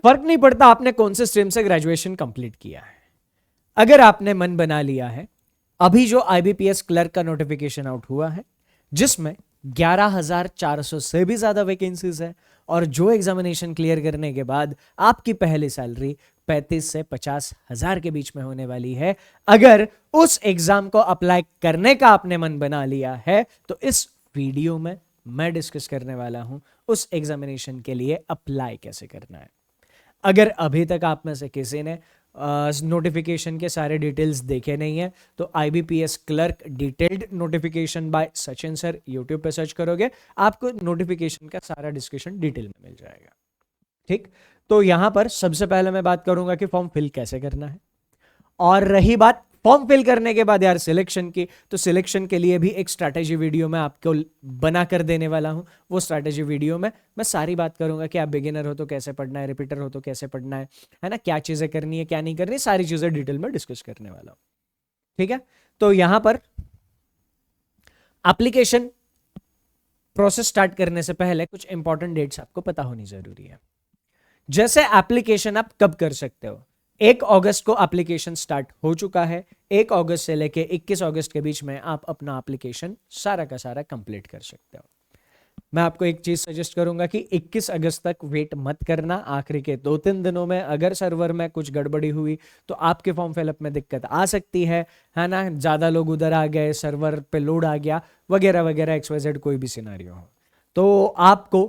फर्क नहीं पड़ता आपने कौन से स्ट्रीम से ग्रेजुएशन कंप्लीट किया है। अगर आपने मन बना लिया है, अभी जो आईबीपीएस क्लर्क का नोटिफिकेशन आउट हुआ है जिसमें 11,400 से भी ज्यादा वैकेंसीज है, और जो एग्जामिनेशन क्लियर करने के बाद आपकी पहली सैलरी 35 से 50,000 के बीच में होने वाली है, अगर उस एग्जाम को अप्लाई करने का आपने मन बना लिया है तो इस वीडियो में मैं डिस्कस करने वाला हूं उस एग्जामिनेशन के लिए अप्लाई कैसे करना है। अगर अभी तक आप में से किसी ने नोटिफिकेशन के सारे डिटेल्स देखे नहीं है तो IBPS clerk detailed notification by Sachin sir YouTube पे सर्च करोगे, आपको नोटिफिकेशन का सारा डिस्कशन डिटेल में मिल जाएगा। ठीक, तो यहां पर सबसे पहले मैं बात करूंगा कि फॉर्म फिल कैसे करना है, और रही बात फॉर्म फिल करने के बाद यार सिलेक्शन की, तो सिलेक्शन के लिए भी एक स्ट्रैटेजी वीडियो मैं आपको बना कर देने वाला हूं। वो स्ट्रैटेजी वीडियो में मैं सारी बात करूंगा कि आप बिगिनर हो तो कैसे पढ़ना है, रिपीटर हो तो कैसे पढ़ना है ना, क्या चीजें करनी है क्या नहीं करनी, सारी चीजें डिटेल में डिस्कस करने वाला हूं। ठीक है, तो यहां पर एप्लीकेशन प्रोसेस स्टार्ट करने से पहले कुछ इंपॉर्टेंट डेट्स आपको पता होनी जरूरी है। जैसे एप्लीकेशन आप कब कर सकते हो, 1 अगस्त को एप्लीकेशन स्टार्ट हो चुका है, 1 अगस्त से लेके 21 अगस्त के बीच में आप अपना एप्लीकेशन सारा का सारा कंप्लीट कर सकते हो। मैं आपको एक चीज सजेस्ट करूंगा कि 21 अगस्त तक वेट मत करना, आखिरी के 2-3 दिनों में अगर सर्वर में कुछ गड़बड़ी हुई तो आपके फॉर्म फिलअप में दिक्कत आ सकती है ना, ज्यादा लोग उधर आ गए, सर्वर पे लोड आ गया वगैरह वगैरह, XYZ कोई भी सिनारियो हो, तो आपको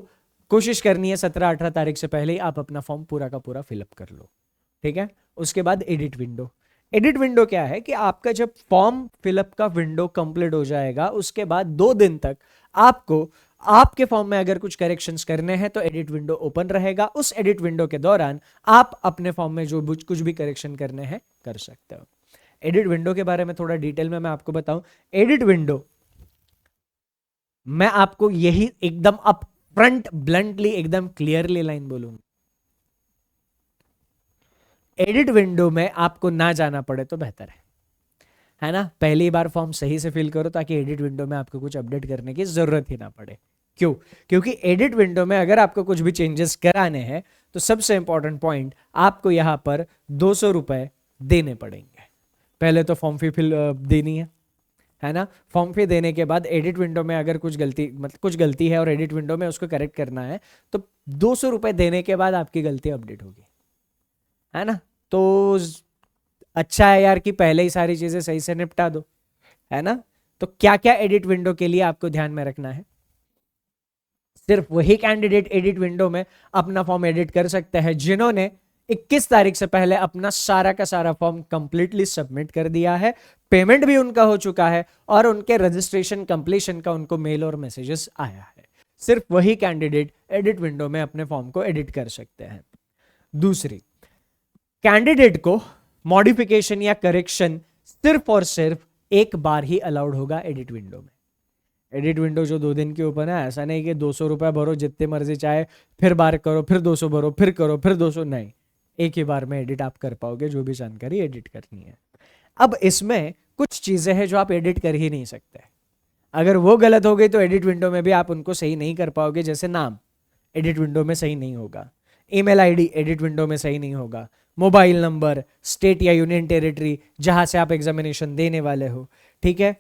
कोशिश करनी है 17-18 तारीख से पहले ही आप अपना फॉर्म पूरा का पूरा फिलअप कर लो। ठीक है, उसके बाद एडिट विंडो। एडिट विंडो क्या है कि आपका जब फॉर्म फिलअप का विंडो कंप्लीट हो जाएगा उसके बाद 2 दिन तक आपको आपके फॉर्म में अगर कुछ करेक्शंस करने हैं तो एडिट विंडो ओपन रहेगा। उस एडिट विंडो के दौरान आप अपने फॉर्म में जो कुछ भी करेक्शन करने हैं कर सकते हो। एडिट विंडो के बारे में थोड़ा डिटेल में मैं आपको बताऊं। एडिट विंडो मैं आपको यही एकदम अप फ्रंट ब्लंटली एकदम क्लियरली लाइन बोलूंगा, एडिट विंडो में आपको ना जाना पड़े तो बेहतर है ना। पहली बार फॉर्म सही से फिल करो ताकि एडिट विंडो में आपको कुछ अपडेट करने की जरूरत ही ना पड़े। क्यों? क्योंकि एडिट विंडो में अगर आपको कुछ भी चेंजेस कराने हैं तो सबसे इंपॉर्टेंट पॉइंट, आपको यहां पर 200 रुपए देने पड़ेंगे। पहले तो फॉर्म फी फिल देनी है ना, फॉर्म फी देने के बाद एडिट विंडो में अगर कुछ गलती है और एडिट विंडो में उसको करेक्ट करना है तो 200 रुपए देने के बाद आपकी गलती अपडेट होगी, है ना। तो अच्छा है यार कि पहले ही सारी चीजें सही से निपटा दो, है ना। तो क्या क्या एडिट विंडो के लिए आपको ध्यान में रखना है, सिर्फ वही कैंडिडेट एडिट विंडो में अपना फॉर्म एडिट कर सकते हैं जिन्होंने 21 तारीख से पहले अपना सारा का सारा फॉर्म कंप्लीटली सबमिट कर दिया है, पेमेंट भी उनका हो चुका है और उनके रजिस्ट्रेशन कंप्लीशन का उनको मेल और मैसेजेस आया है। सिर्फ वही कैंडिडेट एडिट विंडो में अपने फॉर्म को एडिट कर सकते हैं। दूसरी, कैंडिडेट को मॉडिफिकेशन या करेक्शन सिर्फ और सिर्फ एक बार ही अलाउड होगा एडिट विंडो में। एडिट विंडो जो 2 दिन की ओपन है, ऐसा नहीं कि 200 रुपए भरो जितने मर्जी चाहे, फिर बार करो, फिर 200 भरो, फिर करो, फिर 200, नहीं, एक ही बार में एडिट आप कर पाओगे जो भी जानकारी एडिट करनी है। अब इसमें कुछ चीजें हैं जो आप एडिट कर ही नहीं सकते, अगर वो गलत हो गई तो एडिट विंडो में भी आप उनको सही नहीं कर पाओगे। जैसे नाम एडिट विंडो में सही नहीं होगा, ईमेल आईडी एडिट विंडो में सही नहीं होगा, मोबाइल नंबर, स्टेट या यूनियन टेरिटरी जहां से आप एग्जामिनेशन देने वाले हो, ठीक है,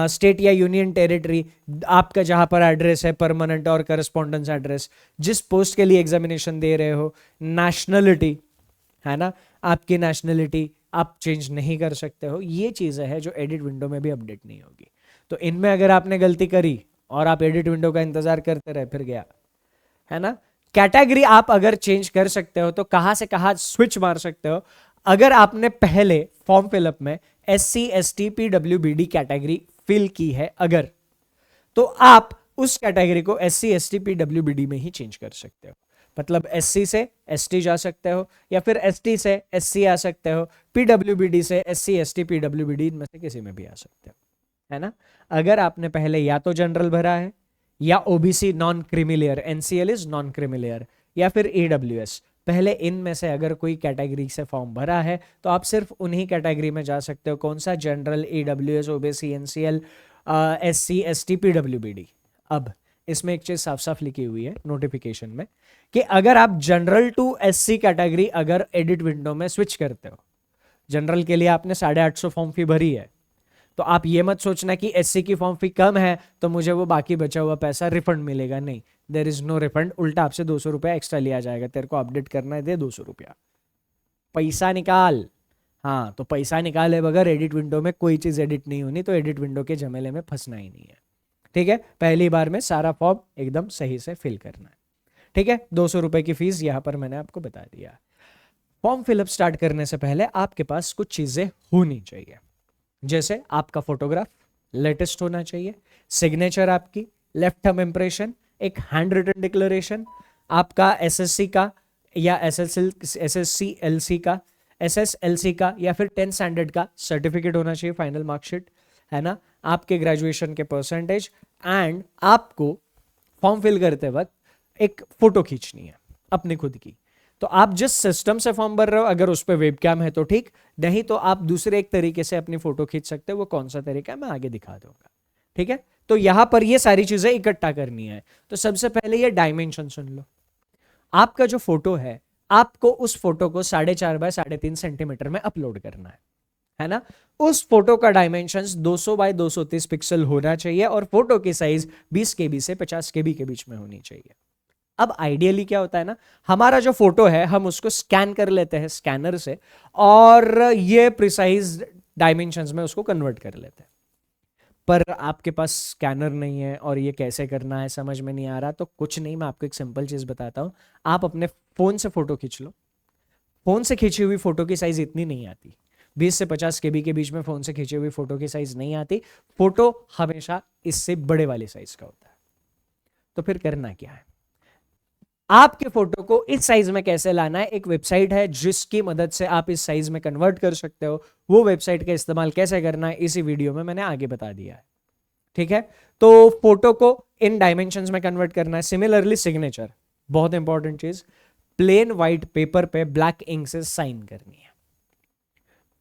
स्टेट या यूनियन टेरिटरी आपका जहां पर एड्रेस है, परमानेंट और करस्पॉन्डेंस एड्रेस, जिस पोस्ट के लिए एग्जामिनेशन दे रहे हो, नेशनलिटी, है ना, आपकी नेशनलिटी आप चेंज नहीं कर सकते हो। ये चीजें हैं जो एडिट विंडो में भी अपडेट नहीं होगी। तो इनमें अगर आपने गलती करी और आप एडिट विंडो का इंतजार करते रहे, फिर गया, है ना। कैटेगरी आप अगर चेंज कर सकते हो तो कहां से कहां स्विच मार सकते हो, अगर आपने पहले फॉर्म फिलअप में SC ST PWBD category fill की है अगर, तो आप उस कैटेगरी को SC ST PWBD में ही चेंज कर सकते हो। मतलब SC से ST जा सकते हो या फिर ST से SC आ सकते हो, PWBD से SC ST PWBD इनमें से किसी में भी आ सकते हो, है ना। अगर आपने पहले या तो जनरल भरा है या OBC non creamy layer, NCL is non creamy layer, या फिर EWS, पहले इनमें से अगर कोई कैटेगरी से फॉर्म भरा है तो आप सिर्फ उन्हीं कैटेगरी में जा सकते हो। कौन सा? General, EWS, OBC, NCL, SC ST PWBD। अब इसमें एक चीज साफ साफ लिखी हुई है नोटिफिकेशन में कि अगर आप जनरल टू एससी कैटेगरी अगर एडिट विंडो में स्विच करते हो, जनरल के लिए आपने 850 फॉर्म फी भरी है, तो आप ये मत सोचना कि एससी की फॉर्म फी कम है तो मुझे वो बाकी बचा हुआ पैसा रिफंड मिलेगा। नहीं, देयर इज नो रिफंड, उल्टा आपसे 200 रुपया एक्स्ट्रा लिया जाएगा। तेरे को अपडेट करना है, दे 200 रुपया, पैसा निकाल। हाँ, तो पैसा निकाले बगैर एडिट विंडो में कोई चीज एडिट नहीं होनी, तो एडिट विंडो के झमेले में फंसना ही नहीं है। ठीक है, पहली बार में सारा फॉर्म एकदम सही से फिल करना है। ठीक है, 200 रुपए की फीस यहां पर मैंने आपको बता दिया। फॉर्म फिलअप स्टार्ट करने से पहले आपके पास कुछ चीजें होनी चाहिए, जैसे आपका फोटोग्राफ लेटेस्ट होना चाहिए, सिग्नेचर आपकी, लेफ्ट थंब इंप्रेशन, एक हैंड रिटन डिक्लेरेशन, आपका एसएससी का या एसएससी का, एसएसएलसी का या फिर 10 स्टैंडर्ड का सर्टिफिकेट होना चाहिए, फाइनल मार्कशीट, है ना, आपके ग्रेजुएशन के परसेंटेज, एंड आपको फॉर्म फिल करते वक्त एक फोटो खींचनी है अपनी खुद की। तो आप जिस सिस्टम से फॉर्म भर रहे हो, अगर उस पर वेबकैम है तो ठीक, नहीं तो आप दूसरे एक तरीके से अपनी फोटो खींच सकते हो। वो कौन सा तरीका है मैं आगे दिखा दूंगा। ठीक है, तो यहां पर ये सारी चीजें इकट्ठा करनी है। तो सबसे पहले ये डायमेंशन सुन लो। आपका जो फोटो है, आपको उस फोटो को 4.5 बाय 3.5 सेंटीमीटर में अपलोड करना है ना। उस फोटो का डायमेंशंस 200 बाय 230 पिक्सल होना चाहिए और फोटो की साइज 20 KB से 50 KB के बीच में होनी चाहिए। अब आइडियली क्या होता है ना, हमारा जो फोटो है हम उसको स्कैन कर लेते हैं स्कैनर से और ये प्रिसाइज डायमेंशंस में उसको कन्वर्ट कर लेते हैं। पर आपके पास स्कैनर नहीं है और ये कैसे करना है समझ में नहीं आ रहा, तो कुछ नहीं, मैं आपको एक सिंपल चीज बताता हूं। आप अपने फोन से फोटो खींच लो। फोन से खींची हुई फोटो की साइज इतनी नहीं आती, 20 से 50 KB के बीच में फोन से खींची हुई फोटो की साइज नहीं आती। फोटो हमेशा इससे बड़े वाली साइज का होता है। तो फिर करना क्या है, आपके फोटो को इस साइज में कैसे लाना है, एक वेबसाइट है जिसकी मदद से आप इस साइज में कन्वर्ट कर सकते हो। वो वेबसाइट का इस्तेमाल कैसे करना है इसी वीडियो में मैंने आगे बता दिया है। ठीक है, तो फोटो को इन डायमेंशंस में कन्वर्ट करना है। सिमिलरली सिग्नेचर, बहुत इंपॉर्टेंट चीज, प्लेन व्हाइट पेपर पे ब्लैक इंक से साइन करनी है।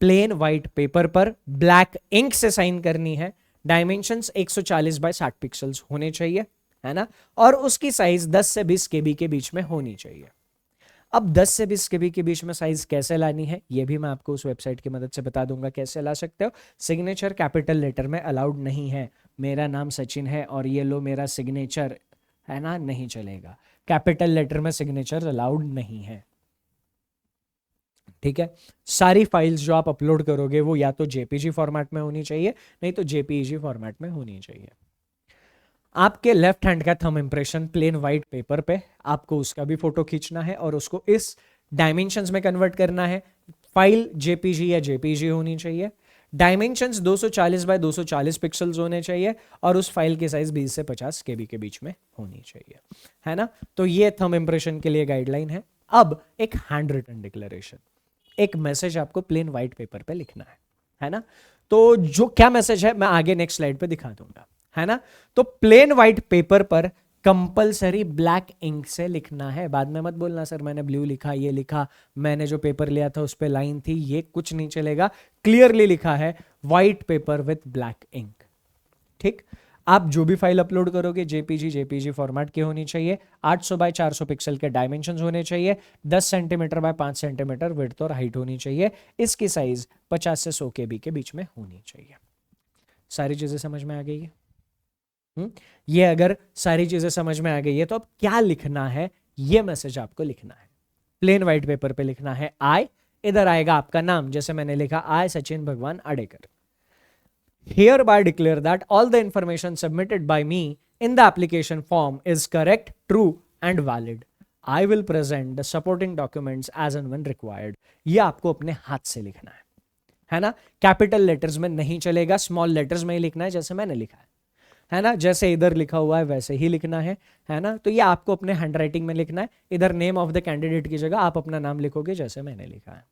प्लेन व्हाइट पेपर पर ब्लैक इंक से साइन करनी है। डायमेंशंस 140 बाय 60 पिक्सल्स होने चाहिए, है ना, और उसकी साइज 10 से 20 KB के बीच में होनी चाहिए। अब 10 से 20 KB के बीच में साइज कैसे लानी है ये भी मैं आपको उस वेबसाइट की मदद से बता दूंगा कैसे ला सकते हो। सिग्नेचर कैपिटल लेटर में अलाउड नहीं है। मेरा नाम सचिन है और ये लो मेरा सिग्नेचर, है ना, नहीं चलेगा। कैपिटल लेटर में सिग्नेचर अलाउड नहीं है। ठीक है, सारी फाइल्स जो आप अपलोड करोगे वो या तो जेपीजी फॉर्मेट में होनी चाहिए, नहीं तो जेपीईजी फॉर्मेट में होनी चाहिए। आपके लेफ्ट हैंड का thumb impression plain white paper पे आपको उसका भी फोटो खींचना है और उसको इस डायमेंशंस में कन्वर्ट करना है। फाइल जेपीजी या जेपीजी होनी चाहिए। डायमेंशंस 240 बाय 240 पिक्सल्स होने चाहिए और उस फाइल की साइज 20 से 50 KB के बीच में होनी चाहिए, है ना। तो ये थंब इंप्रेशन के लिए गाइडलाइन है। अब एक हैंड रिटन डिक्लेरेशन, एक मैसेज आपको प्लेन व्हाइट पेपर पे लिखना है ना। तो जो क्या मैसेज है मैं आगे नेक्स्ट स्लाइड पे दिखा दूंगा, है ना। तो प्लेन व्हाइट पेपर पर कंपलसरी ब्लैक इंक से लिखना है। बाद में मत बोलना सर मैंने ब्लू लिखा, ये लिखा, मैंने जो पेपर लिया था उस पे लाइन थी, ये कुछ नहीं चलेगा। क्लियरली लिखा है white paper with black ink. ठीक, आप जो भी फाइल अपलोड करोगे जेपीजी फॉर्मेट की होनी चाहिए। 800 बाय 400 पिक्सल के डायमेंशंस होने चाहिए। 10 सेंटीमीटर बाय 5 सेंटीमीटर विड्थ और हाइट होनी चाहिए। इसकी साइज 50 से 100 KB के बीच में होनी चाहिए। सारी चीजें समझ में आ गई है? ये अगर सारी चीजें समझ में आ गई है तो अब क्या लिखना है, ये मैसेज आपको लिखना है। प्लेन व्हाइट पेपर पे लिखना है आई, इधर आएगा आपका नाम, जैसे मैंने लिखा आई सचिन भगवान अडेकर। Hereby declare that all the information submitted by me in the application form is correct, true and valid. I will present the supporting documents as and when required. ये आपको अपने हाथ से लिखना है ना। कैपिटल लेटर्स में नहीं चलेगा, स्मॉल लेटर्स में ही लिखना है जैसे मैंने लिखा है ना। जैसे इधर लिखा हुआ है वैसे ही लिखना है ना। तो ये आपको अपने हैंडराइटिंग में लिखना है। इधर नेम ऑफ द कैंडिडेट की जगह आप अपना नाम लिखोगे जैसे मैंने लिखा है।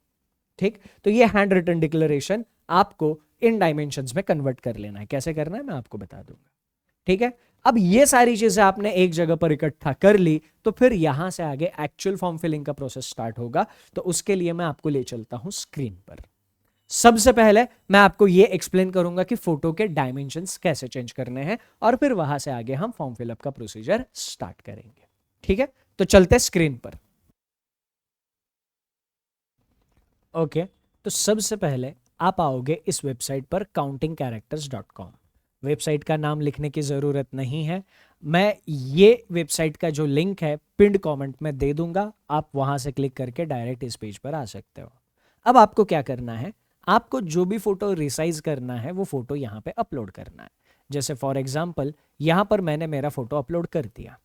ठीक, तो ये हैंड रिटन डिक्लेरेशन आपको इन डायमेंशंस में कन्वर्ट कर लेना है। कैसे करना है मैं आपको बता दूंगा। ठीक है, अब ये सारी चीजें आपने एक जगह पर इकट्ठा कर ली तो फिर यहां से आगे एक्चुअल फॉर्म फिलिंग का प्रोसेस स्टार्ट होगा। तो उसके लिए मैं आपको ले चलता हूं स्क्रीन पर। सबसे पहले मैं आपको ये एक्सप्लेन करूंगा कि फोटो के डायमेंशंस कैसे चेंज करने हैं और फिर वहां से आगे हम फॉर्म फिलअप का प्रोसीजर स्टार्ट करेंगे। ठीक है, तो चलते स्क्रीन पर। ओके, तो सबसे पहले आप आओगे इस वेबसाइट पर countingcharacters.com। वेबसाइट का नाम लिखने की ज़रूरत नहीं है, मैं ये वेबसाइट का जो लिंक है पिंड कमेंट में दे दूंगा, आप वहां से क्लिक करके डायरेक्ट इस पेज पर आ सकते हो। अब आपको क्या करना है, आपको जो भी फोटो रिसाइज करना है वो फोटो यहाँ पे अपलोड करना है। जैसे फॉर एग्जाम्पल यहाँ पर मैंने मेरा फोटो अपलोड कर दिया।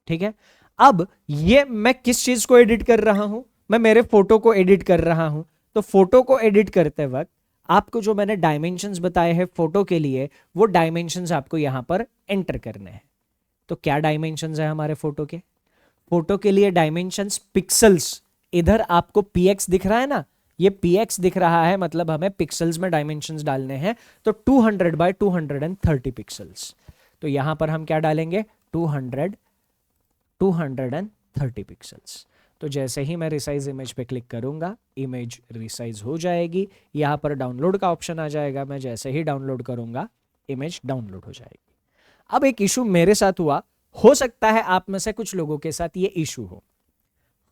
ठीक है, अब ये मैं किस चीज को एडिट कर रहा हूं, मैं मेरे फोटो को एडिट कर रहा हूं। तो फोटो को एडिट करते वक्त आपको जो मैंने डायमेंशंस बताए हैं फोटो के लिए, वो डायमेंशंस आपको यहां पर एंटर करने हैं। तो क्या डायमेंशंस है हमारे फोटो के? फोटो के लिए डायमेंशंस पिक्सल्स, इधर आपको px दिख रहा है ना, ये px दिख रहा है, मतलब हमें पिक्सल्स में डायमेंशंस डालने हैं। तो 200 बाय 230 पिक्सल्स। तो यहां पर हम क्या डालेंगे, 230 पिक्सल्स। तो जैसे ही मैं रिसाइज इमेज पे क्लिक करूंगा, इमेज रिसाइज हो जाएगी। यहाँ पर डाउनलोड का ऑप्शन आ जाएगा, मैं जैसे ही डाउनलोड करूंगा इमेज डाउनलोड हो जाएगी। अब एक इशू मेरे साथ हुआ, हो सकता है आप में से कुछ लोगों के साथ ये इशू हो।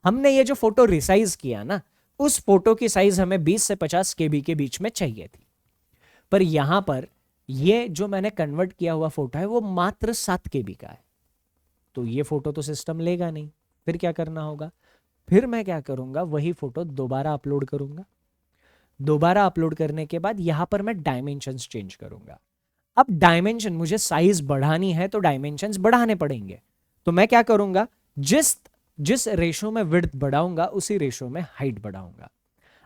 हमने ये जो फोटो रिसाइज किया ना, उस फोटो की साइज हमें 20 से 50 केबी के बीच में चाहिए थी, पर यहां पर ये जो मैंने कन्वर्ट किया हुआ फोटो है वो मात्र 7 केबी का है। तो ये फोटो तो सिस्टम लेगा नहीं, फिर क्या करना होगा, फिर मैं क्या करूंगा, वही फोटो दोबारा अपलोड करूंगा। दोबारा अपलोड करने के बाद यहां पर मैं डायमेंशंस चेंज करूंगा। अब डायमेंशन, मुझे साइज बढ़ानी है तो डायमेंशंस बढ़ाने पड़ेंगे। तो मैं क्या करूंगा, जिस जिस रेशो में विड्थ बढ़ाऊंगा उसी रेशो में हाइट बढ़ाऊंगा।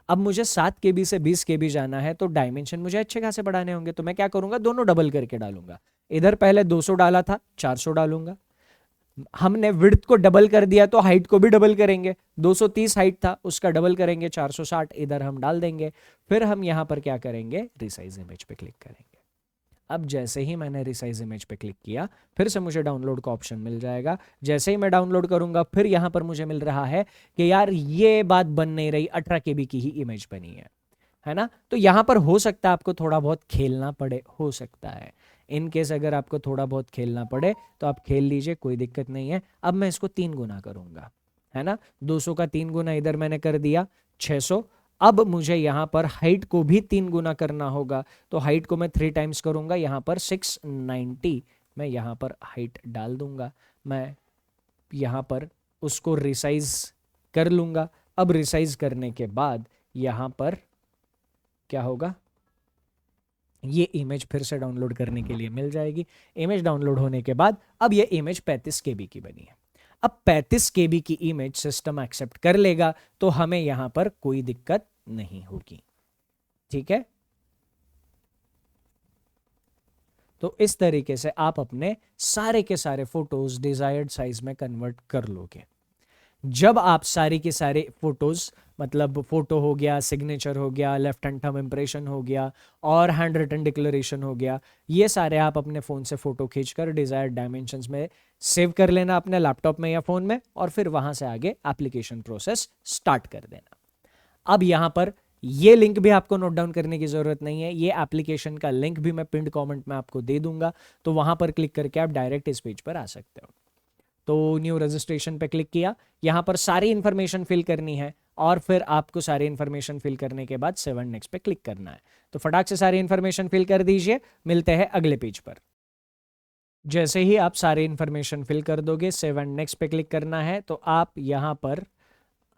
अब मुझे 7 केबी से 20 केबी जाना है तो डायमेंशन मुझे अच्छे खासे बढ़ाने होंगे। तो मैं क्या करूंगा, दोनों डबल करके डालूंगा। इधर पहले 200 डाला था, 400 डालूंगा। हमने विड्थ को डबल कर दिया तो हाइट को भी डबल करेंगे। 230 हाइट था, उसका डबल करेंगे, 460 इधर हम डाल देंगे। फिर हम यहां पर क्या करेंगे, रिसाइज इमेज पे क्लिक करेंगे। अब जैसे ही मैंने रिसाइज इमेज पे क्लिक किया, फिर से मुझे डाउनलोड का ऑप्शन मिल जाएगा। जैसे ही मैं डाउनलोड करूंगा, फिर यहां पर मुझे मिल रहा है कि यार ये बात बन नहीं रही, 18 केबी की ही इमेज बनी है ना। तो यहां पर हो सकता है आपको थोड़ा बहुत खेलना पड़े, हो सकता है। इन केस अगर आपको थोड़ा बहुत खेलना पड़े तो आप खेल लीजिए, कोई दिक्कत नहीं है। अब मैं इसको 3 गुना करूंगा, है ना। 200 का 3 गुना इधर मैंने कर दिया, 600। अब मुझे यहाँ पर हाइट को भी 3 गुना करना होगा। तो हाइट को मैं 3 टाइम्स करूंगा, यहाँ पर 690 मैं यहाँ पर हाइट डाल दूंगा। मैं यहाँ पर उसको रिसाइज कर लूंगा। अब रिसाइज करने के बाद यहाँ पर क्या होगा, ये इमेज फिर से डाउनलोड करने के लिए मिल जाएगी। इमेज डाउनलोड होने के बाद अब ये इमेज 35 केबी की बनी है। अब 35 केबी की इमेज सिस्टम एक्सेप्ट कर लेगा, तो हमें यहां पर कोई दिक्कत नहीं होगी। ठीक है, तो इस तरीके से आप अपने सारे के सारे फोटोज डिजायर्ड साइज में कन्वर्ट कर लोगे। जब आप सारी की सारी फोटोज, मतलब फोटो हो गया, सिग्नेचर हो गया, लेफ्ट हैंड थंब इंप्रेशन हो गया और हैंड रिटन डिक्लेरेशन हो गया, ये सारे आप अपने फ़ोन से फ़ोटो खींचकर डिज़ायर्ड डायमेंशंस में सेव कर लेना अपने लैपटॉप में या फ़ोन में, और फिर वहाँ से आगे एप्लीकेशन प्रोसेस स्टार्ट कर देना। अब यहाँ पर ये लिंक भी आपको नोट डाउन करने की ज़रूरत नहीं है, ये एप्लीकेशन का लिंक भी मैं पिंड कमेंट में आपको दे दूंगा। तो वहाँ पर क्लिक करके आप डायरेक्ट इस पेज पर आ सकते हो। तो न्यू रजिस्ट्रेशन पे क्लिक किया, यहाँ पर सारी इंफॉर्मेशन फिल करनी है और फिर आपको सारी इंफॉर्मेशन फिल करने के बाद 7 नेक्स्ट पे क्लिक करना है। तो फटाक से सारी इंफॉर्मेशन फिल कर दीजिए, मिलते हैं अगले पेज पर। जैसे ही आप सारी इंफॉर्मेशन फिल कर दोगे, 7 नेक्स्ट पे क्लिक करना है, तो आप यहाँ पर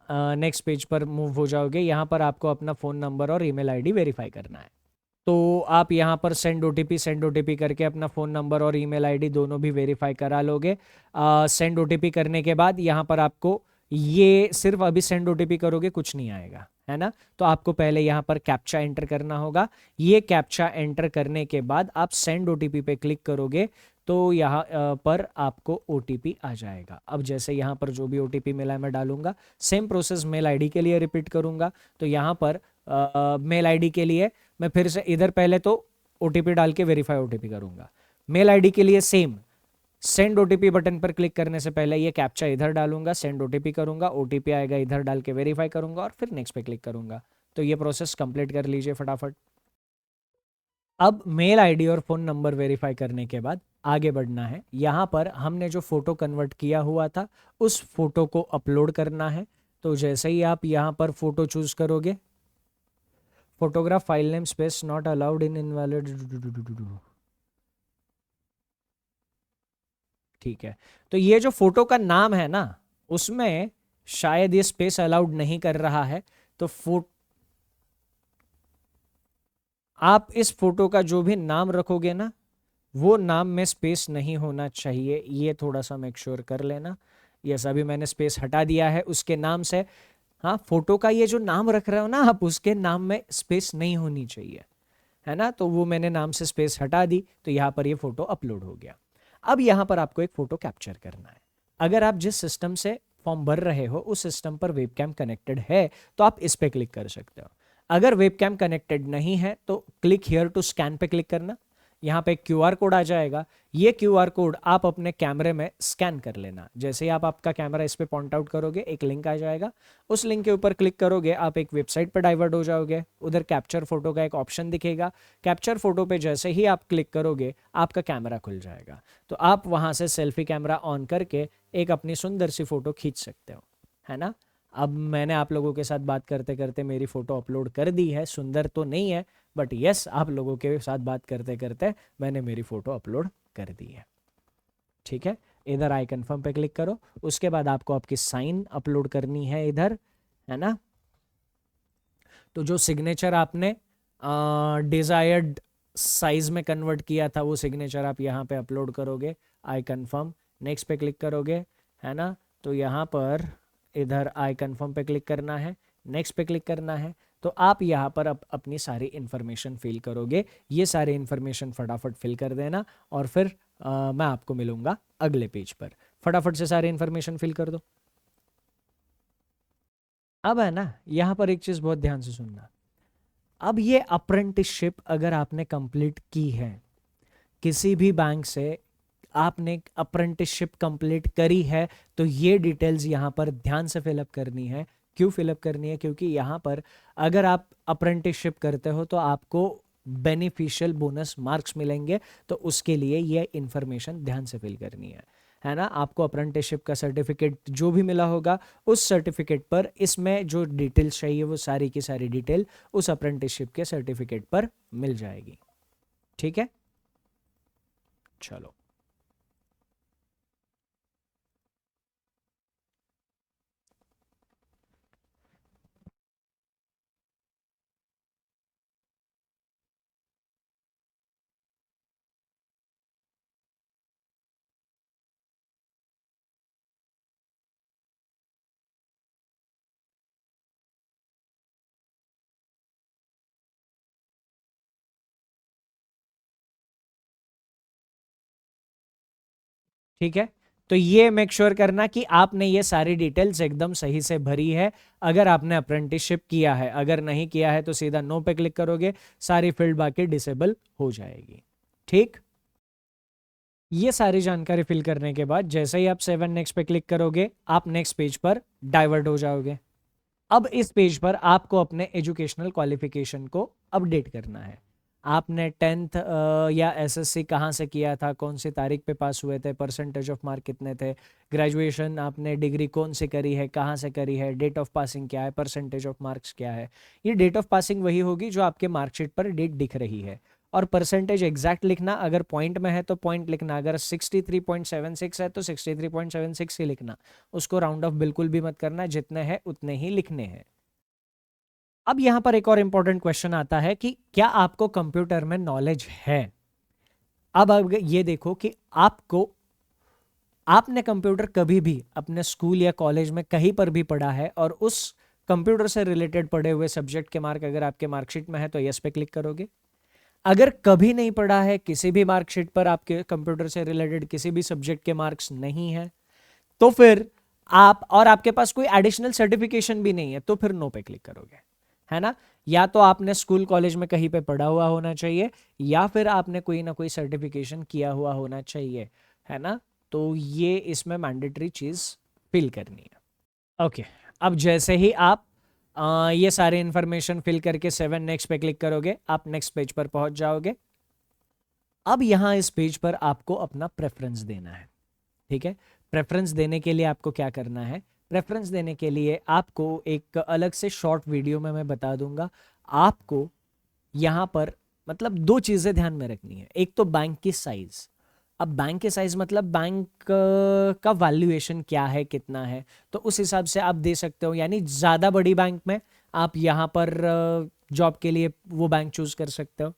नेक्स्ट पेज पर मूव हो जाओगे। यहाँ पर आपको अपना फ़ोन नंबर और ईमेल आईडी वेरीफाई करना है। तो आप यहाँ पर सेंड ओटीपी करके अपना फ़ोन नंबर और ईमेल आईडी दोनों भी वेरीफाई करा लोगे। सेंड ओटीपी करने के बाद यहाँ पर आपको ये सिर्फ अभी सेंड ओटीपी करोगे कुछ नहीं आएगा, है ना। तो आपको पहले यहाँ पर कैप्चा एंटर करना होगा। ये कैप्चा एंटर करने के बाद आप सेंड ओटीपी पे क्लिक करोगे तो यहाँ पर आपको ओटीपी आ जाएगा। अब जैसे यहाँ पर जो भी ओटीपी मिला है मैं डालूंगा। सेम प्रोसेस मेल आईडी के लिए रिपीट करूंगा। तो यहाँ पर मेल आईडी के लिए मैं फिर से इधर पहले तो ओटीपी डाल के वेरीफाई ओटीपी करूंगा। मेल आईडी के लिए सेम, सेंड ओटीपी बटन पर क्लिक करने से पहले ये कैप्चा इधर डालूंगा, सेंड ओटीपी करूंगा, ओटीपी आएगा, इधर डाल के वेरीफाई करूंगा और फिर नेक्स्ट पे क्लिक करूंगा। तो ये प्रोसेस कंप्लीट कर लीजिए फटाफट। अब मेल आईडी और फ़ोन नंबर वेरीफाई करने के बाद आगे बढ़ना है। यहाँ पर हमने जो फ़ोटो कन्वर्ट किया हुआ था उस फोटो को अपलोड करना है। तो जैसे ही आप यहाँ पर फ़ोटो चूज़ करोगे, photograph file name space not allowed in invalid, ठीक है। तो ये जो फोटो का नाम है ना, उसमें शायद ये स्पेस अलाउड नहीं कर रहा है। तो आप इस फोटो का जो भी नाम रखोगे ना, वो नाम में स्पेस नहीं होना चाहिए, ये थोड़ा सा मेक श्योर कर लेना। यस, अभी मैंने स्पेस हटा दिया है उसके नाम से। हाँ, फोटो का ये जो नाम रख रहे हो ना आप, उसके नाम में स्पेस नहीं होनी चाहिए, है ना। तो वो मैंने नाम से स्पेस हटा दी, तो यहाँ पर ये फोटो अपलोड हो गया। अब यहाँ पर आपको एक फोटो कैप्चर करना है। अगर आप जिस सिस्टम से फॉर्म भर रहे हो उस सिस्टम पर वेबकैम कनेक्टेड है तो आप इस पे क्लिक कर सकते हो। अगर वेबकैम कनेक्टेड नहीं है तो क्लिक हियर टू स्कैन पे क्लिक करना। यहाँ पे क्यूआर कोड आ जाएगा। ये क्यूआर कोड आप अपने कैमरे में स्कैन कर लेना। जैसे ही आप आपका कैमरा इस पे पॉइंट आउट करोगे, एक लिंक आ जाएगा। उस लिंक के ऊपर क्लिक करोगे, आप एक वेबसाइट पर डाइवर्ट हो जाओगे। उधर कैप्चर फोटो का एक ऑप्शन दिखेगा। कैप्चर फोटो पे जैसे ही आप क्लिक करोगे, आपका कैमरा खुल जाएगा। तो आप वहां से सेल्फी कैमरा ऑन करके एक अपनी सुंदर सी फोटो खींच सकते हो, है ना। अब मैंने आप लोगों के साथ बात करते करते मेरी फोटो अपलोड कर दी है। सुंदर तो नहीं है, बट यस, आप लोगों के साथ बात करते करते मैंने मेरी फोटो अपलोड कर दी है। ठीक है, इधर आई कंफर्म पे क्लिक करो। उसके बाद आपको आपकी साइन अपलोड करनी है इधर, है ना। तो जो सिग्नेचर आपने डिजायर्ड साइज में कन्वर्ट किया था, वो सिग्नेचर आप यहाँ पे अपलोड करोगे। आई कंफर्म, नेक्स्ट पे क्लिक करोगे, है ना। तो यहाँ पर इधर आई कंफर्म पे क्लिक करना है, नेक्स्ट पे क्लिक करना है। तो आप यहाँ पर अपनी सारी इन्फॉर्मेशन फिल करोगे। ये सारी इन्फॉर्मेशन फटाफट फिल कर देना और फिर मैं आपको मिलूंगा अगले पेज पर। फटाफट से सारी इन्फॉर्मेशन फिल कर दो। अब है ना, यहाँ पर एक चीज़ बहुत ध्यान से सुनना। अब ये अप्रेंटिसशिप अगर आपने कंप्लीट की है किसी भी बैंक से, आपने अप्रेंटिसशिप कंप्लीट करी है, तो ये डिटेल्स यहाँ पर ध्यान से फिलअप करनी है। क्यों फिलअप करनी है? क्योंकि यहाँ पर अगर आप अप्रेंटिसशिप करते हो तो आपको बेनिफिशियल बोनस मार्क्स मिलेंगे। तो उसके लिए ये इंफॉर्मेशन ध्यान से फिल करनी है ना। आपको अप्रेंटिसशिप का सर्टिफिकेट जो भी मिला होगा, उस सर्टिफिकेट पर इसमें जो डिटेल्स चाहिए वो सारी की सारी डिटेल उस अप्रेंटिसशिप के सर्टिफिकेट पर मिल जाएगी। ठीक है, चलो। ठीक है, तो ये मेक श्योर करना कि आपने ये सारी डिटेल्स एकदम सही से भरी है। अगर आपने अप्रेंटिसशिप किया है, अगर नहीं किया है तो सीधा नो पे क्लिक करोगे, सारी फील्ड बाकी डिसेबल हो जाएगी। ठीक, ये सारी जानकारी फिल करने के बाद जैसे ही आप 7 नेक्स्ट पे क्लिक करोगे, आप नेक्स्ट पेज पर डाइवर्ट हो जाओगे। अब इस पेज पर आपको अपने एजुकेशनल क्वालिफिकेशन को अपडेट करना है। आपने 10th या एसएससी कहाँ से किया था, कौन सी तारीख पे पास हुए थे, परसेंटेज ऑफ मार्क कितने थे, ग्रेजुएशन आपने डिग्री कौन सी करी है, कहाँ से करी है, डेट ऑफ पासिंग क्या है, परसेंटेज ऑफ मार्क्स क्या है। ये डेट ऑफ पासिंग वही होगी जो आपके मार्कशीट पर डेट दिख रही है। और परसेंटेज एग्जैक्ट लिखना, अगर पॉइंट में है तो पॉइंट लिखना, अगर 63.76 है तो 63.76 ही लिखना। उसको राउंड ऑफ बिल्कुल भी मत करना, जितने हैं उतने ही लिखने हैं। अब यहां पर एक और इंपॉर्टेंट क्वेश्चन आता है कि क्या आपको कंप्यूटर में नॉलेज है। अब ये देखो कि आपने कंप्यूटर कभी भी अपने स्कूल या कॉलेज में कहीं पर भी पढ़ा है और उस कंप्यूटर से रिलेटेड पढ़े हुए सब्जेक्ट के मार्क अगर आपके मार्कशीट में है तो यस पे क्लिक करोगे। अगर कभी नहीं पढ़ा है, किसी भी मार्कशीट पर आपके कंप्यूटर से रिलेटेड किसी भी सब्जेक्ट के मार्क्स नहीं है, तो फिर आप, और आपके पास कोई एडिशनल सर्टिफिकेशन भी नहीं है, तो फिर नो पे क्लिक करोगे, है ना। या तो आपने स्कूल कॉलेज में कहीं पे पढ़ा हुआ होना चाहिए या फिर आपने कोई ना कोई सर्टिफिकेशन किया हुआ होना चाहिए, है ना। तो ये इसमें मैंडेटरी चीज फिल करनी है। ओके, अब जैसे ही आप ये सारे इंफॉर्मेशन फिल करके 7 नेक्स्ट पे क्लिक करोगे, आप नेक्स्ट पेज पर पहुंच जाओगे। अब यहाँ इस पेज पर आपको अपना प्रेफरेंस देना है, ठीक है। प्रेफरेंस देने के लिए आपको क्या करना है, प्रेफरेंस देने के लिए आपको एक अलग से शॉर्ट वीडियो में मैं बता दूंगा। आपको यहाँ पर मतलब दो चीजें ध्यान में रखनी है। एक तो बैंक की साइज। अब बैंक के साइज मतलब बैंक का वैल्यूएशन क्या है, कितना है, तो उस हिसाब से आप दे सकते हो। यानी ज़्यादा बड़ी बैंक में आप यहाँ पर जॉब के लिए वो बैंक चूज कर सकते हो,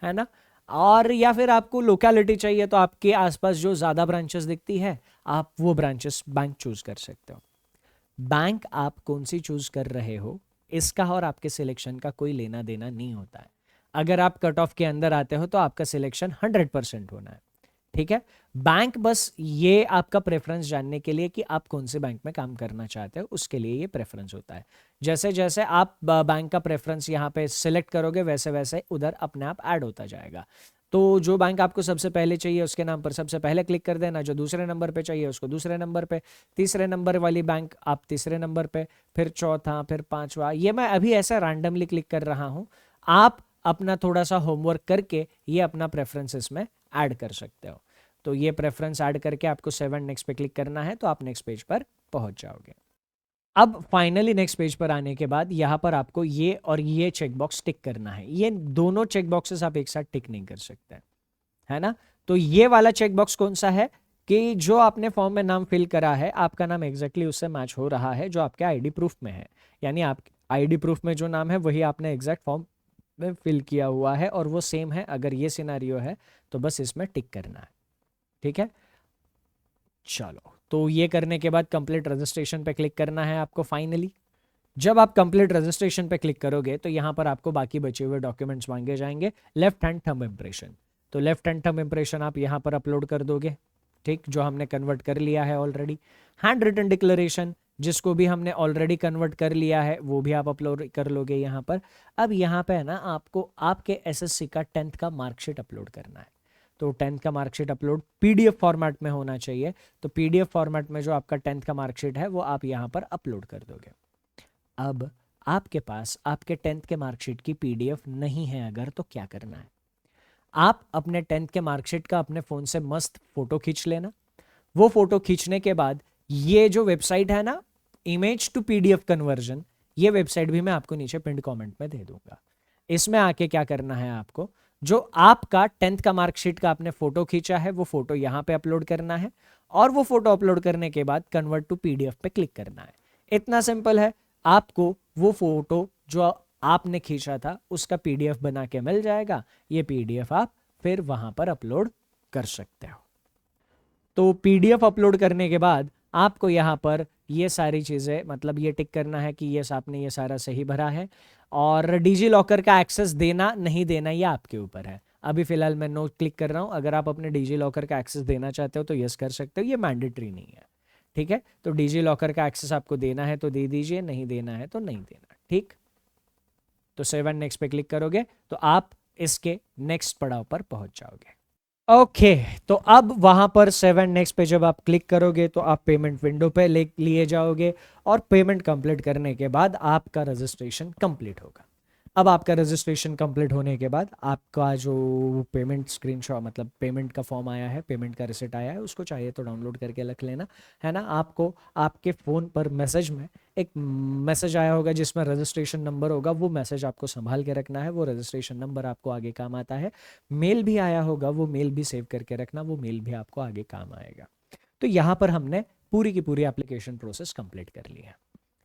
है ना। और या फिर आपको लोकेलिटी चाहिए तो आपके आसपास जो ज़्यादा ब्रांचेस दिखती है आप वो ब्रांचेस बैंक चूज कर सकते हो। बैंक आप कौन सी चूज कर रहे हो इसका और आपके सिलेक्शन का कोई लेना देना नहीं होता है। अगर आप कट ऑफ के अंदर आते हो तो आपका सिलेक्शन 100% होना है, ठीक है। बैंक बस ये आपका प्रेफरेंस जानने के लिए कि आप कौन से बैंक में काम करना चाहते हो, उसके लिए ये प्रेफरेंस होता है। जैसे जैसे आप बैंक का प्रेफरेंस यहाँ पे सिलेक्ट करोगे वैसे वैसे उधर अपने आप ऐड होता जाएगा। तो जो बैंक आपको सबसे पहले चाहिए उसके नाम पर सबसे पहले क्लिक कर देना, जो दूसरे नंबर पे चाहिए उसको दूसरे नंबर पे, तीसरे नंबर वाली बैंक आप तीसरे नंबर पे, फिर चौथा, फिर पांचवा। ये मैं अभी ऐसा रैंडमली क्लिक कर रहा हूँ, आप अपना थोड़ा सा होमवर्क करके ये अपना प्रेफरेंस इसमें ऐड कर सकते हो। तो ये प्रेफरेंस ऐड करके आपको 7 नेक्स्ट पे क्लिक करना है तो आप नेक्स्ट पेज पर पहुंच जाओगे। अब फाइनली नेक्स्ट पेज पर आने के बाद यहाँ पर आपको ये और ये चेकबॉक्स टिक करना है। ये दोनों चेकबॉक्सेस आप एक साथ टिक नहीं कर सकते, है ना। तो ये वाला चेकबॉक्स कौन सा है कि जो आपने फॉर्म में नाम फिल करा है आपका नाम एग्जैक्टली उससे मैच हो रहा है जो आपके आईडी प्रूफ में है। यानी आप आईडी प्रूफ में जो नाम है वही आपने एग्जैक्ट फॉर्म में फिल किया हुआ है और वो सेम है। अगर ये सिनारियो है तो बस इसमें टिक करना है, ठीक है। चलो, तो ये करने के बाद कंप्लीट रजिस्ट्रेशन पे क्लिक करना है आपको फाइनली। जब आप कंप्लीट रजिस्ट्रेशन पे क्लिक करोगे तो यहाँ पर आपको बाकी बचे हुए डॉक्यूमेंट्स मांगे जाएंगे। लेफ्ट हैंड थंब इम्प्रेशन, तो लेफ्ट हैंड थंब इम्प्रेशन आप यहाँ पर अपलोड कर दोगे, ठीक, जो हमने कन्वर्ट कर लिया है ऑलरेडी। हैंड रिटन डिक्लेरेशन जिसको भी हमने ऑलरेडी कन्वर्ट कर लिया है वो भी आप अपलोड कर लोगे यहाँ पर। अब यहाँ पे है ना आपको आपके एसएससी का 10th का मार्कशीट अपलोड करना है। तो 10th का मार्कशीट अपलोड पीडीएफ फॉर्मेट में होना चाहिए। तो पीडीएफ फॉर्मेट में जो आपका 10th का मार्कशीट है वो आप यहाँ पर अपलोड कर दोगे। अब आपके पास आपके 10th के मार्कशीट की पीडीएफ नहीं है अगर, तो क्या करना है, आप अपने 10th के मार्कशीट का अपने फ़ोन से मस्त फोटो खींच लेना। वो फोटो खींचने के बाद ये जो वेबसाइट है ना इमेज टू पीडीएफ कन्वर्जन, ये वेबसाइट भी मैं आपको नीचे पिंड कमेंट में दे दूंगा। इसमें आके क्या करना है आपको, जो आपका 10th का मार्कशीट का आपने फोटो खींचा है वो फोटो यहाँ पे अपलोड करना है और वो फोटो अपलोड करने के बाद कन्वर्ट टू पीडीएफ पे क्लिक करना है। इतना सिंपल है। आपको वो फोटो जो आपने खींचा था उसका पीडीएफ बना के मिल जाएगा। ये पीडीएफ आप फिर वहां पर अपलोड कर सकते हो। तो पीडीएफ अपलोड करने के बाद आपको यहाँ पर ये सारी चीज़ें मतलब ये टिक करना है कि ये आपने ये सारा सही भरा है। और डिजी लॉकर का एक्सेस देना नहीं देना ये आपके ऊपर है। अभी फिलहाल मैं नो क्लिक कर रहा हूँ। अगर आप अपने डिजी लॉकर का एक्सेस देना चाहते हो तो यस कर सकते हो, ये मैंडेटरी नहीं है, ठीक है। तो डिजी लॉकर का एक्सेस आपको देना है तो दे दीजिए, नहीं देना है तो नहीं देना, ठीक। तो 7 नेक्स्ट पे क्लिक करोगे तो आप इसके नेक्स्ट पड़ाव पर पहुंच जाओगे। ओके तो अब वहां पर 7 नेक्स्ट पे जब आप क्लिक करोगे तो आप पेमेंट विंडो पे लिए जाओगे और पेमेंट कंप्लीट करने के बाद आपका रजिस्ट्रेशन कंप्लीट होगा। अब आपका रजिस्ट्रेशन कंप्लीट होने के बाद आपका जो पेमेंट स्क्रीनशॉट मतलब पेमेंट का फॉर्म आया है, पेमेंट का रिसिप्ट आया है, उसको चाहिए तो डाउनलोड करके रख लेना, है ना। आपको आपके फ़ोन पर मैसेज में एक मैसेज आया होगा जिसमें रजिस्ट्रेशन नंबर होगा, वो मैसेज आपको संभाल के रखना है। वो रजिस्ट्रेशन नंबर आपको आगे काम आता है। मेल भी आया होगा, वो मेल भी सेव करके रखना, वो मेल भी आपको आगे काम आएगा। तो यहाँ पर हमने पूरी की पूरी एप्लीकेशन प्रोसेस कंप्लीट कर ली है।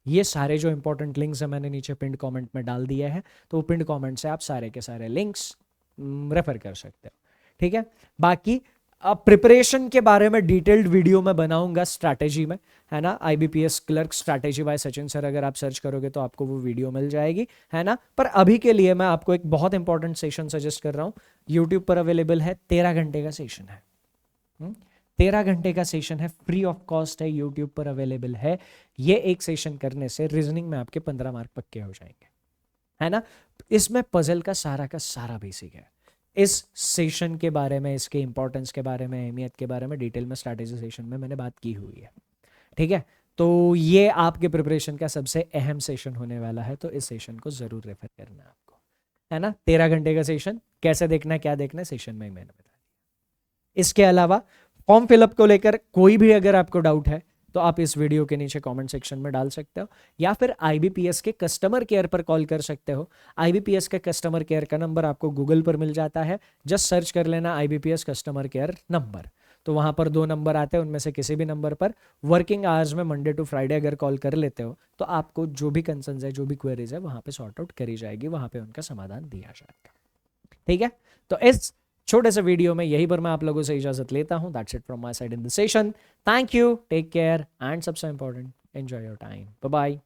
ये सारे जो इंपॉर्टेंट लिंक्स है मैंने नीचे पिंड कमेंट में डाल दिए हैं, तो पिंड कमेंट से आप सारे के सारे लिंक्स रेफर कर सकते हो, ठीक है। बाकी अब प्रिपरेशन के बारे में डिटेल्ड वीडियो मैं बनाऊंगा स्ट्रैटेजी में, है ना। IBPS clerk strategy by Sachin sir अगर आप सर्च करोगे तो आपको वो वीडियो मिल जाएगी, है ना। पर अभी के लिए मैं आपको एक बहुत इंपॉर्टेंट सेशन सजेस्ट कर रहा हूँ। यूट्यूब पर अवेलेबल है, 13 घंटे का सेशन है। 13 घंटे का सेशन है, फ्री ऑफ कॉस्ट है, यूट्यूब पर अवेलेबल है। ये एक सेशन करने से रीजनिंग में आपके 15 मार्क पक्के हो जाएंगे, है ना। इसमें पजल का सारा बेसिक है। इस सेशन के बारे में, इसके इंपॉर्टेंस के बारे में, अहमियत के बारे में डिटेल में स्ट्रैटेजी सेशन में मैंने बात की हुई है, ठीक है। तो ये आपके प्रिपरेशन का सबसे अहम सेशन होने वाला है, तो इस सेशन को जरूर रेफर करना है आपको, है ना। 13 घंटे का सेशन, कैसे देखना है क्या देखना है सेशन में ही मैंने बताया। इसके अलावा फॉर्म फिलअप को लेकर कोई भी अगर आपको डाउट है तो आप इस वीडियो के नीचे कमेंट सेक्शन में डाल सकते हो, या फिर आईबीपीएस के कस्टमर केयर पर कॉल कर सकते हो। आईबीपीएस का कस्टमर केयर का नंबर आपको गूगल पर मिल जाता है, जस्ट सर्च कर लेना आईबीपीएस कस्टमर केयर नंबर, तो वहां पर 2 नंबर आते हैं, उनमें से किसी भी नंबर पर वर्किंग आवर्स में मंडे टू फ्राइडे अगर कॉल कर लेते हो तो आपको जो भी कंसर्न्स है, जो भी क्वेरीज है, वहां पे सॉर्ट आउट करी जाएगी, वहां पे उनका समाधान दिया जाएगा। ठीक है, तो इस छोटे से वीडियो में यही पर मैं आप लोगों से इजाजत लेता हूं। That's it from my side in the session. Thank you, take care, and सबसे important, enjoy your time. Bye bye.